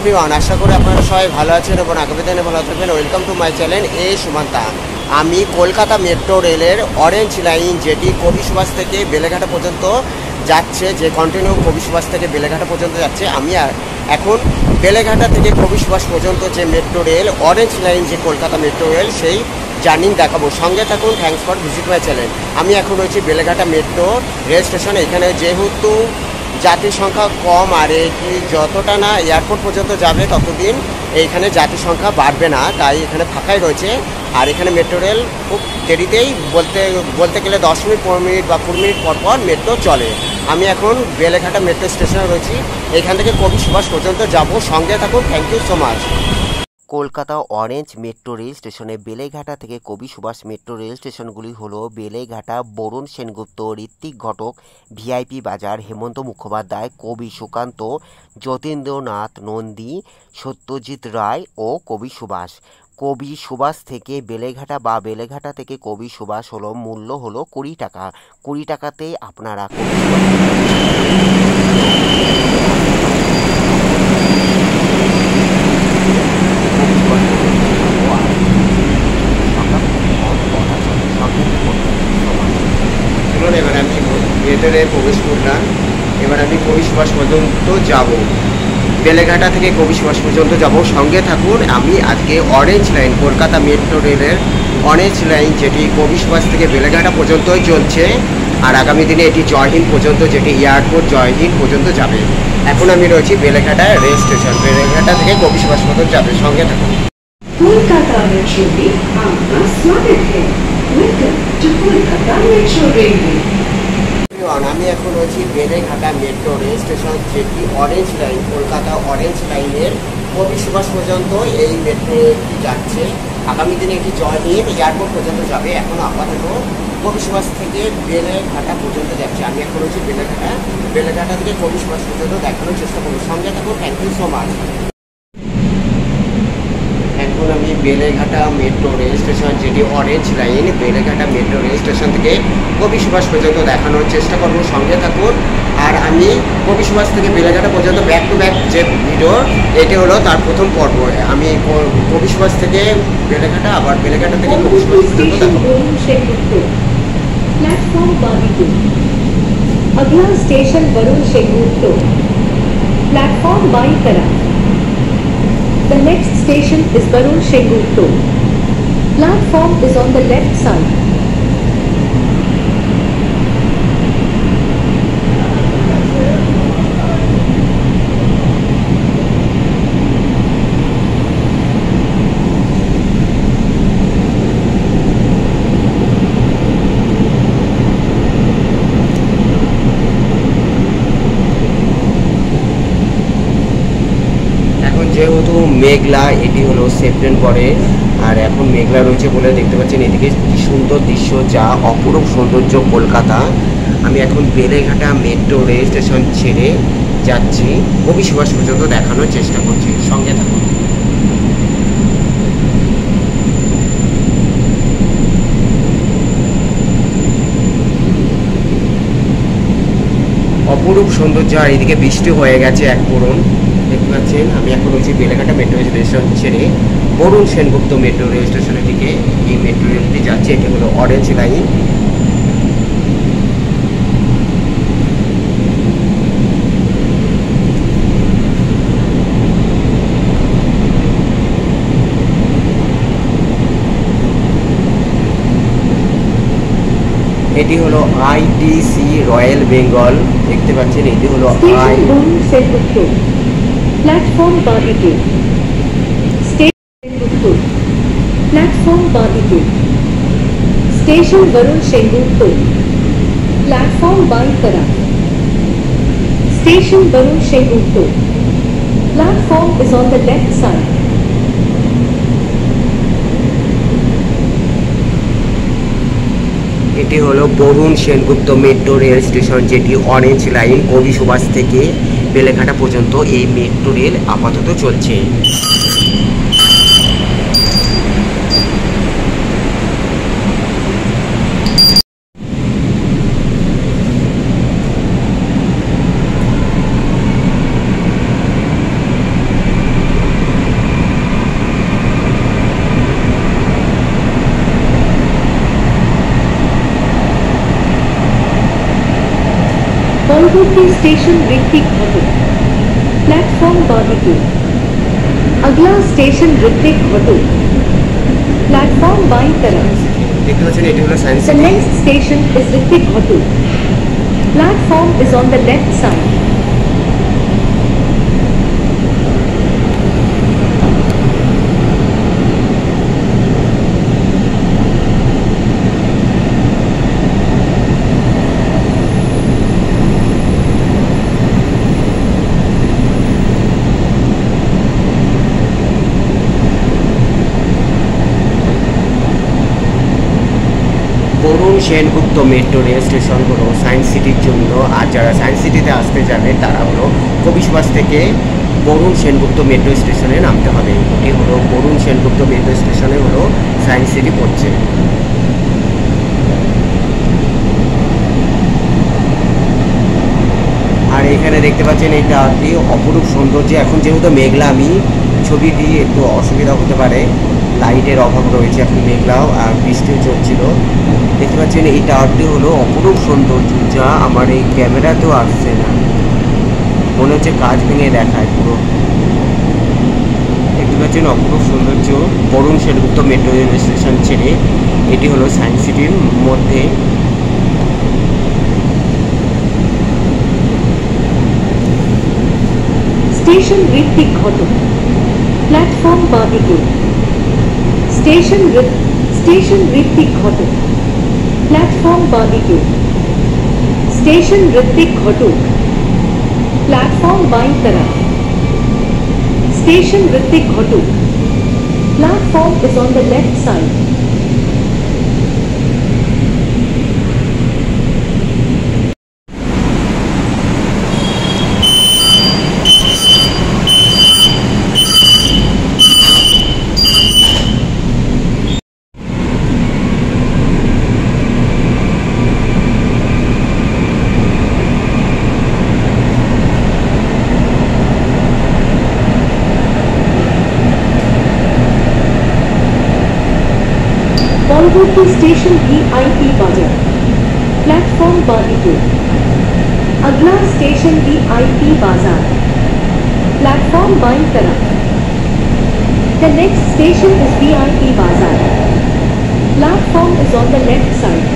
Everyone, আশা করি আপনারা সবাই ভালো আছেন এবং আগামী দিনে ভালো থাকবেন। ওয়েলকাম টু মাই চ্যানেল এ সুমান্তা। আমি কলকাতা মেট্রো রেলের অরেঞ্জ লাইন, যেটি কবি সুভাষ থেকে বেলেঘাটা পর্যন্ত যাচ্ছে, যে কন্টিনিউ কবি সুভাষ থেকে বেলেঘাটা পর্যন্ত যাচ্ছে। আমি এখন বেলেঘাটা থেকে কবি সুভাষ পর্যন্ত যে মেট্রো রেল অরেঞ্জ লাইন, যে কলকাতা মেট্রো রেল, সেই জার্নি দেখাবো। সঙ্গে থাকুন। Thanks for visit my channel. আমি এখন রয়েছি বেলেঘাটা মেট্রো রেল স্টেশন। এখানে যেহেতু যাত্রীর সংখ্যা কম, আর এটি যতটা না এয়ারপোর্ট পর্যন্ত যাবে ততদিন এইখানে যাত্রীর সংখ্যা বাড়বে না, তাই এখানে ফাঁকাই রয়েছে। আর এখানে মেট্রো রেল খুব দেরিতেই, বলতে গেলে 10 মিনিট 15 মিনিট বা 20 মিনিট পর পর মেট্রো চলে। আমি এখন বেলেঘাটা মেট্রো স্টেশনে রয়েছি। এখান থেকে কবি সুভাষ পর্যন্ত যাব। সঙ্গে থাকুন। Thank you so much. Kolkata orange metro rail স্টেশনে বেলেঘাটা থেকে কবি সুভাষ মেট্রো রেল স্টেশনগুলি হলো বেলেঘাটা, বরুণ সেনগুপ্ত, ঋত্বিক ঘটক, ভিআইপি বাজার, হেমন্ত মুখোপাধ্যায়, কবি সুকান্ত, যতীন্দ্রনাথ নন্দী, সত্যজিৎ রায় ও কবি সুভাষ। কবি সুভাষ থেকে বেলেঘাটা বা বেলেঘাটা থেকে কবি সুভাষ হলো মূল্য হলো 20 টাকা। 20 টাকাতেই আপনারা এবার আমি ভেতরে প্রবেশ করলাম। এবার আমি কবি সুভাষ পর্যন্ত যাব। বেলেঘাটা থেকে কবি সুভাষ পর্যন্ত যাব। সঙ্গে থাকুন। আমি আজকে অরেঞ্জ লাইন, কলকাতা মেট্রো রেলের অরেঞ্জ লাইন, যেটি কবি সুভাষ থেকে বেলেঘাটা পর্যন্তই চলছে, আর আগামী দিনে এটি জয়হিন্দ পর্যন্ত, যেটি এয়ারপোর্ট জয়হিন্দ পর্যন্ত যাবে। এখন আমি রয়েছি বেলেঘাটা রেল স্টেশন। বেলেঘাটা থেকে কবি সুভাষ পর্যন্ত যাবে। সঙ্গে থাকুন। কলকাতা মেট্রো में आपका स्वागत है। Welcome to Kolkata metro railway. আমি এখন রয়েছি বেলেঘাটা মেট্রো রেল স্টেশন, যেটি অরেঞ্জ লাইন, কলকাতা অরেঞ্জ লাইনের কবি সুভাষ পর্যন্ত এই মেট্রোটি যাচ্ছে। আগামী দিনে এটি জয়হিন্দ এয়ারপোর্ট পর্যন্ত যাবে। এখন আপাতত কবি সুভাষ থেকে বেলেঘাটা পর্যন্ত যাচ্ছে। আমি এখন রয়েছি বেলেঘাটা থেকে কবি সুভাষ পর্যন্ত দেখানোর চেষ্টা করব। সঙ্গে থাকুন। Thank you so much. এখন আমি বেলেঘাটা মেট্রো রেল স্টেশন, যেটি orange line, Beleghata metro rail station থেকে কবি সুভাষ পর্যন্ত দেখানোর চেষ্টা করব। সঙ্গে থাকুন। আর আমি কবি সুভাষ থেকে বেলেঘাটা পর্যন্ত ব্যাক টু ব্যাক যে ভিডিও, এটি হলো তার প্রথম পর্ব। আমি কবি সুভাষ থেকে বেলেঘাটা, আবার বেলেঘাটা থেকে কবি সুভাষ পর্যন্ত দেখাবো। प्लेटफॉर्म 22। अगला स्टेशन वरुण सेनगुप्त, प्लेटफॉर्म बाई तरफ। The next station is Varun Shengupto. Platform is on the left side. যেহেতু মেঘলা, এটি হলো সেপ্টেম্বরে, আর এখন মেঘলা রয়েছে বলে দেখতে পাচ্ছেন এদিকে কি সুন্দর দৃশ্য, যা অপরূপ সৌন্দর্য কলকাতা। আমি এখন বেলেঘাটা মেট্রো রেল স্টেশন ছেড়ে যাচ্ছি, কবি সুভাষ পর্যন্ত দেখানোর চেষ্টা করছি। সঙ্গে থাকুন। অপরূপ সৌন্দর্য, আর এদিকে বৃষ্টি হয়ে গেছে এক পূরণ, দেখতে পাচ্ছেন। আমি এখন রয়েছি বেলেঘাটা মেট্রো রেল স্টেশন ছেড়ে বরুণ সেনগুপ্ত মেট্রো রেল স্টেশনের দিকে। এই মেট্রো রেলটি যাচ্ছে, এটি হলো অরেঞ্জ লাইন। এটি হলো আইটিসি রয়্যাল বেঙ্গল, দেখতে পাচ্ছেন। এটি হলো platform 22। Platform 22। Station Varun Sengupta, platform बाई तरफ। Station Varun Sengupta, platform is on the left side. এটি হলো Varun Sengupta metro rail station, যেটি অরেঞ্জ লাইন, কবি সুভাষ থেকে বেলেঘাটা পর্যন্ত এই মেট্রো রেল আপাতত চলছে। परवर्ती स्टेशन ऋतिक भट्ट, प्लेटफॉर्म 22। अगला स्टेशन ऋतिक भट्ट, प्लेटफॉर्म बाईं तरफ। দেখতে পাচ্ছেন এটি হলো science The city. next station is Ritwik Bhattu. Platform is on the left side. Barun Sengupta metro rail station হলো সায়েন্স সিটির জন্য, আর যারা সায়েন্স সিটিতে আসতে যাবে তারা হলো কবি সুভাষ থেকে বরুণ সেনগুপ্ত মেট্রো স্টেশনে নামতে হবে। এটি হলো বরুণ সেনগুপ্ত মেট্রো স্টেশনে হলো সায়েন্স সিটি পড়ছে। আর এখানে দেখতে পাচ্ছেন এটা কি অপরূপ সৌন্দর্য। এখন যেহেতু মেঘলা, আমি ছবিটি একটু অসুবিধা হতে পারে, লাইটের অভাব রয়েছে, এখন মেঘলাও আর বৃষ্টিও চলছিল। দেখতে পাচ্ছেন এই টাওয়ারটি হলো অপরূপ সৌন্দর্য, যা আমার এই ক্যামেরাতেও আসছে না, মনে হচ্ছে কাঁচ ভেঙে দেখায় পুরো। দেখতে পাচ্ছেন অপরূপ সৌন্দর্য। Barun Sengupta metro rail station ছেড়ে এটি হলো সায়েন্স সিটির মধ্যে। Station Ritwik Bhattu, platform 22. Station Ritwik Bhattu, platform 22. Station Ritwik Bhattu, platform बाईं तरफ। Station Ritwik Bhattu, platform is on the left side. পরবর্তী स्टेशन VIP बाजार, प्लेटफॉर्म 22। अगला स्टेशन VIP बाजार, प्लेटफॉर्म बाईं तरफ। The next station is VIP बाजार, platform is on the left side.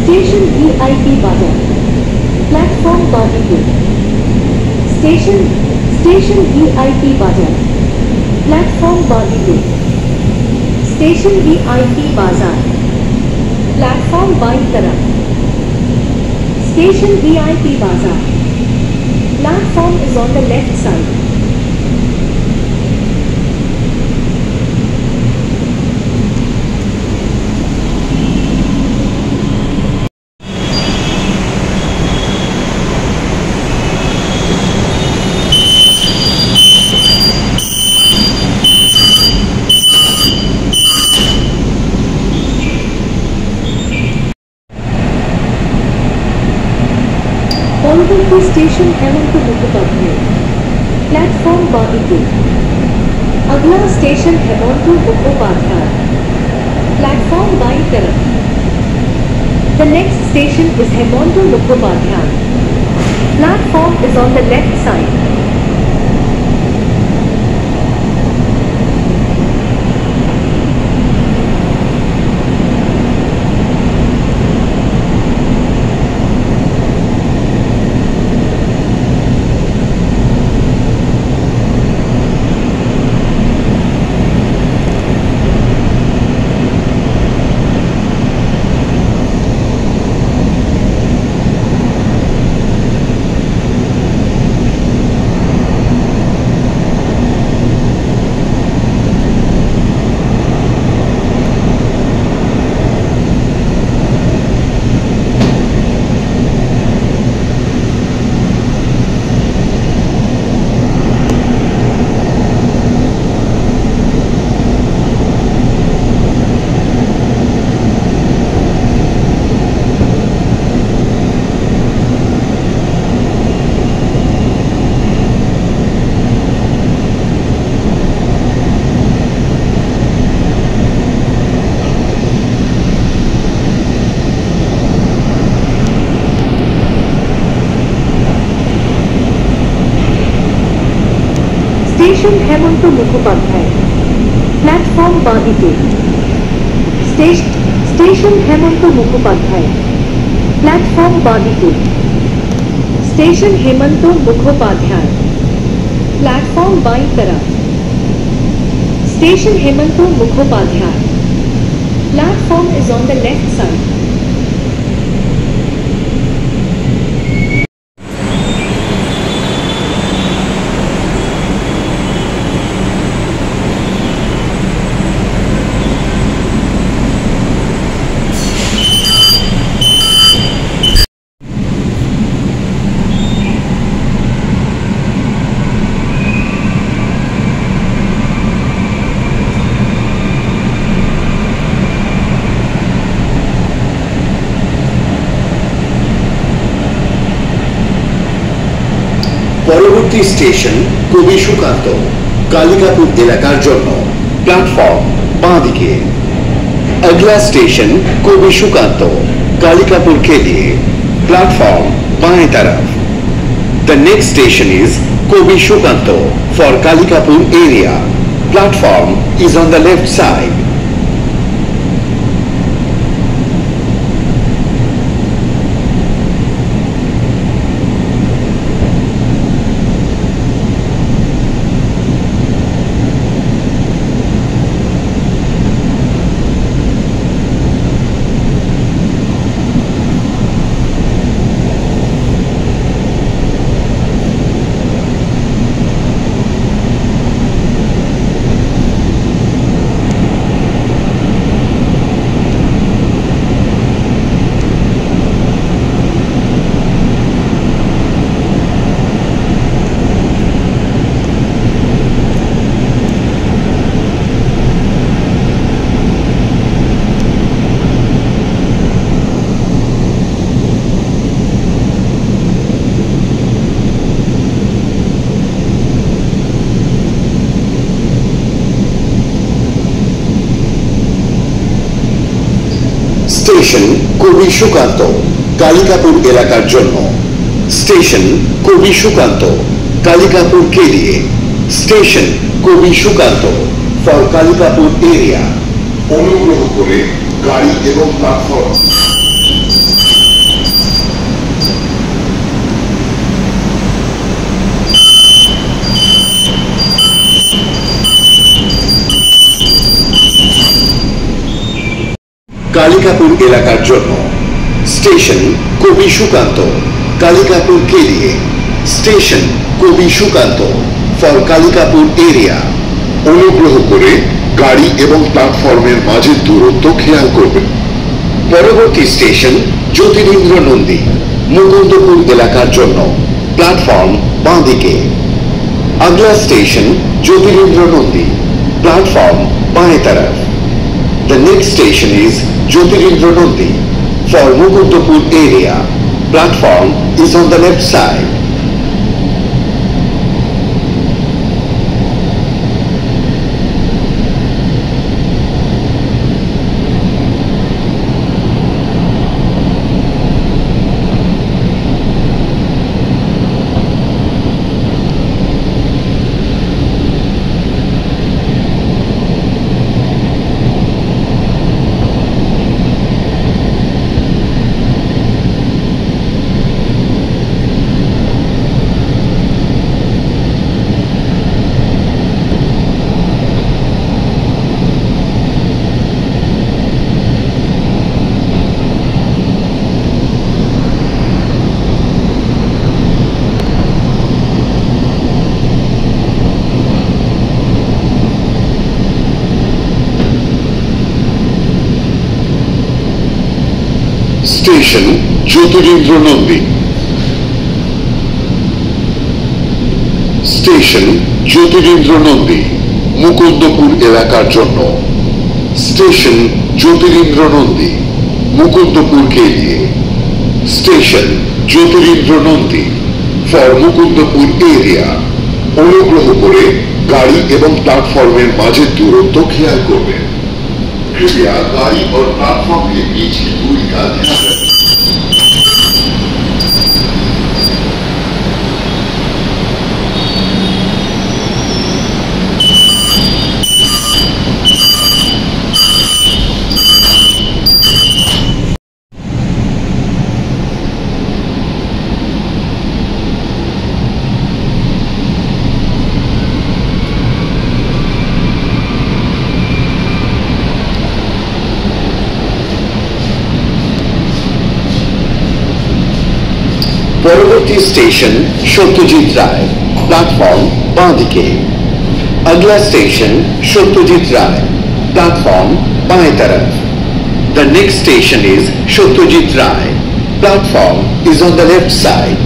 Station VIP बाजार, प्लेटफॉर्म 22। Station VIP बाजार, platform 22। Station VIP बाजार, प्लेटफॉर्म बाईं तरफ। Station VIP बाजार, platform is on the left side. পরবর্তী स्टेशन हेमंत मुखोपाध्याय, प्लेटफॉर्म 22। अगला स्टेशन हेमंत मुखोपाध्याय, प्लेटफॉर्म बाईं तरफ। The next station is Hemant Mukhopadhyay, platform is on the left side. Station Hemanta Mukhopadhyay platform বাঁদিকে স্টেশন হেমন্ত মুখোপাধ্যায় প্ল্যাটফর্ম বাঁদিকে स्टेशन हेमंतो मुखोपाध्याय प्लेटफॉर्म बाईं तरफ station Hemanta Mukhopadhyay platform is on the left side পরবর্তী station Kavi Sukanta Kalikapur এলাকার জন্য প্ল্যাটফর্ম বাঁদিকে अगला स्टेशन कवि सुकांत कालिकापुर के लिए प्लेटफॉर्म बाएं तरफ The next station is Kobi Shukanto for Kalikapur area. Platform is on the left side. Station Kavi Sukanta Kalikapur এলাকার জন্য স্টেশন কবি সুকান্ত কালিকাপুর के लिए station Kavi Sukanta for Kalikapur area অনুগ্রহ করে গাড়ি এবং প্ল্যাটফর্ম कालिकापुर एलाकार जन्म स्टेशन कवि सुकांत कालिकापुर के लिए स्टेशन कवि सुकांत फॉर कालिकापुर एरिया अनुग्रह करे गाड़ी एवं प्लैटफर्मेर माझे दूरत्व खेयाल करबेन परवर्ती स्टेशन ज्योतिरिंद्र नंदी मुकुंदपुर एलाकार जन्म प्लैटफर्म बाँदिके अगला स्टेशन ज्योतिरिंद्र नंदी प्लैटफर्म बाएं तरफ The next station is Jyotirindra Nandi for Mukundapur area. Platform is on the left side. Station Jyotirindra Nandi station Jyotirindra Nandi Mukundapur एलाकार जन्म स्टेशन ज्योतिरिंद्र नंदी मुकुंदपुर के लिए station Jyotirindra Nandi for Mukundapur area अनुग्रह करे गाड़ी एवं प्लैटफर्मेर माझे दूरत्व खेयाल करबेन कृपया गाड़ी और प्लेटफॉर्म के बीच की दूरी का ध्यान रखें পরবর্তী স্টেশন সত্যজিৎ রায়, প্ল্যাটফর্ম বাঁ দিকে। अगला स्टेशन सत्यजीत राय, प्लेटफॉर्म बाएं तरफ। The next station is Satyajit Rai. Platform is on the left side.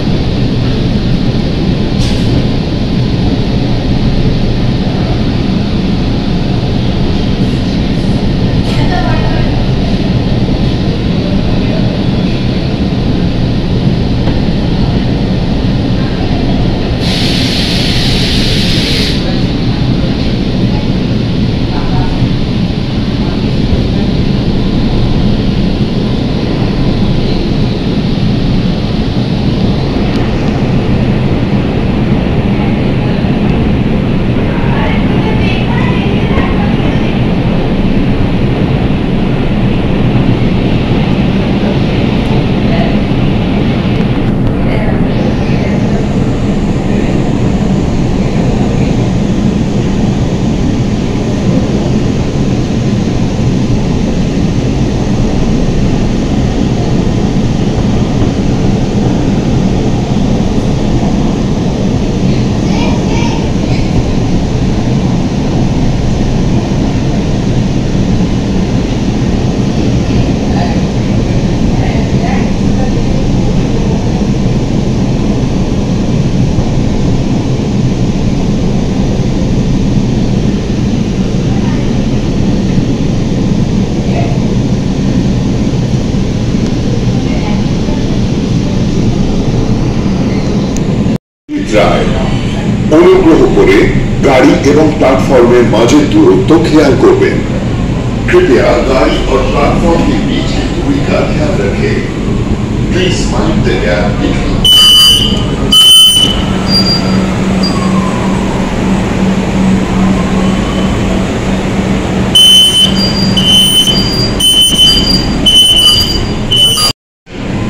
অনুগ্রহ করে গাড়ি এবং প্ল্যাটফর্মের মাঝের দূরত্ব খেয়াল করবেন। कृपया गाड़ी और प्लेटफॉर्म के बीच की दूरी का ध्यान रखें। Please mind the gap between.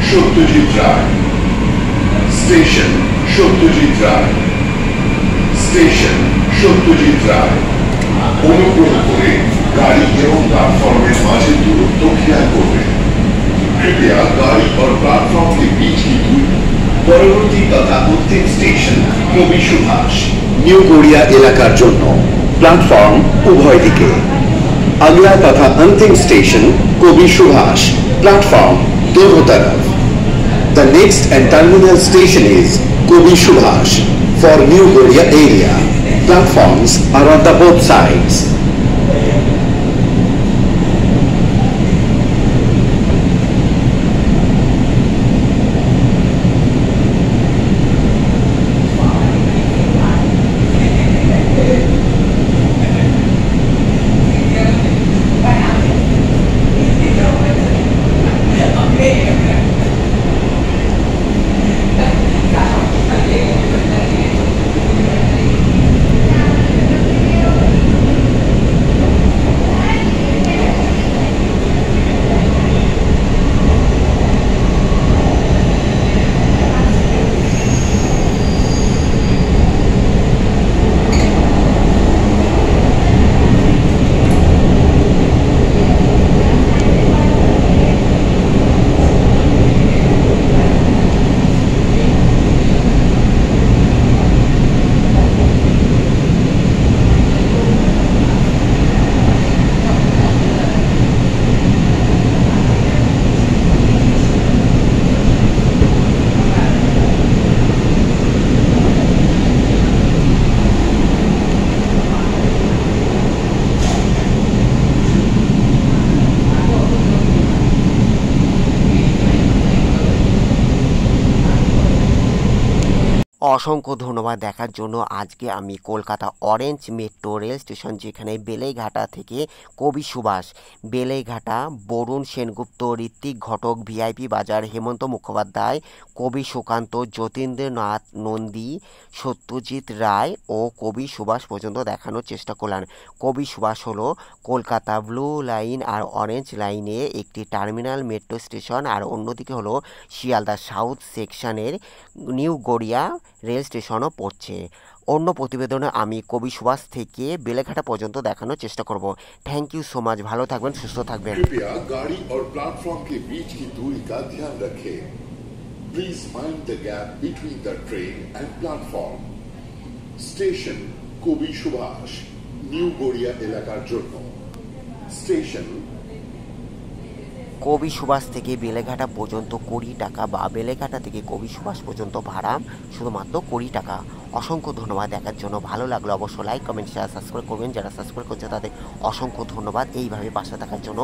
Satyajit Ray station, Satyajit Ray station, Satyajit Ray. অনুগ্রহ করে गाड़ी एवं प्लेटफॉर्मेर माझे दूरत्व खेयाल करबेन। कृपया गाड़ी और प्लेटफॉर्म के बीच की दूरी। परवर्ती तथा अंतिम स्टेशन कवि सुभाष, নিউ গড়িয়া এলাকার জন্য প্ল্যাটফর্ম উভয় দিকে। अगला तथा अंतिम स्टेशन कवि सुभाष, प्लेटफॉर्म दोनों तरफ। The next and terminal station is Kobi Subhash for New Goria area. Platforms are on the both sides. অসংখ্য ধন্যবাদ দেখার জন্য। আজকে আমি Kolkata orange metro rail station, যেখানে বেলেঘাটা থেকে কবি সুভাষ, বেলেঘাটা বরুণ সেনগুপ্ত, ঋত্বিক ঘটক, ভিআইপি বাজার, হেমন্ত মুখোপাধ্যায়, কবি সুকান্ত, যতীন্দ্রনাথ নন্দী, সত্যজিৎ রায় ও কবি সুভাষ পর্যন্ত দেখানোর চেষ্টা করলাম। কবি সুভাষ হলো কলকাতা ব্লু লাইন আর অরেঞ্জ লাইনে একটি টার্মিনাল মেট্রো স্টেশন, আর অন্যদিকে হলো শিয়ালদা সাউথ সেকশনের নিউ গড়িয়া রেল স্টেশনও পড়ছে। অন্য প্রতিবেদনে আমি কবি সুভাষ থেকে বেলেঘাটা পর্যন্ত দেখানোর চেষ্টা করব। থ্যাংক ইউ সো মাচ, ভালো থাকবেন, সুস্থ থাকবেন। कृपया गाड़ी और प्लेटफॉर्म के बीच की दूरी का ध्यान रखें। Please mind the gap between the train and platform. Station কবি সুভাষ, নিউ গড়িয়া এলাকার জন্য। স্টেশন কবি সুভাষ থেকে বেলেঘাটা পর্যন্ত 20 টাকা বা বেলেঘাটা থেকে কবি সুভাষ পর্যন্ত ভাড়া শুধুমাত্র 20 টাকা। অসংখ্য ধন্যবাদ দেখার জন্য। ভালো লাগলো অবশ্যই লাইক কমেন্ট শেয়ার সাবস্ক্রাইব করবেন। যারা সাবস্ক্রাইব করছে তাদের অসংখ্য ধন্যবাদ এইভাবে পাশে থাকার জন্য।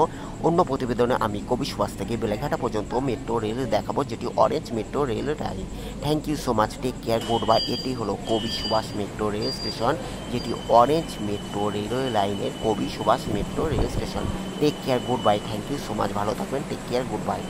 অন্য প্রতিবেদনে আমি কবি সুভাষ থেকে বেলেঘাটা পর্যন্ত মেট্রো রেল দেখাবো, যেটি orange metro rail line. Thank you so much, take care, good bye. এটি হলো Kavi Subhash metro rail station, যেটি অরেঞ্জ মেট্রো রেলওয়ে লাইনের Kavi Subhash metro rail station. Take care, good bye. Thank you so much, ভালো থাকবেন। Take care, good by.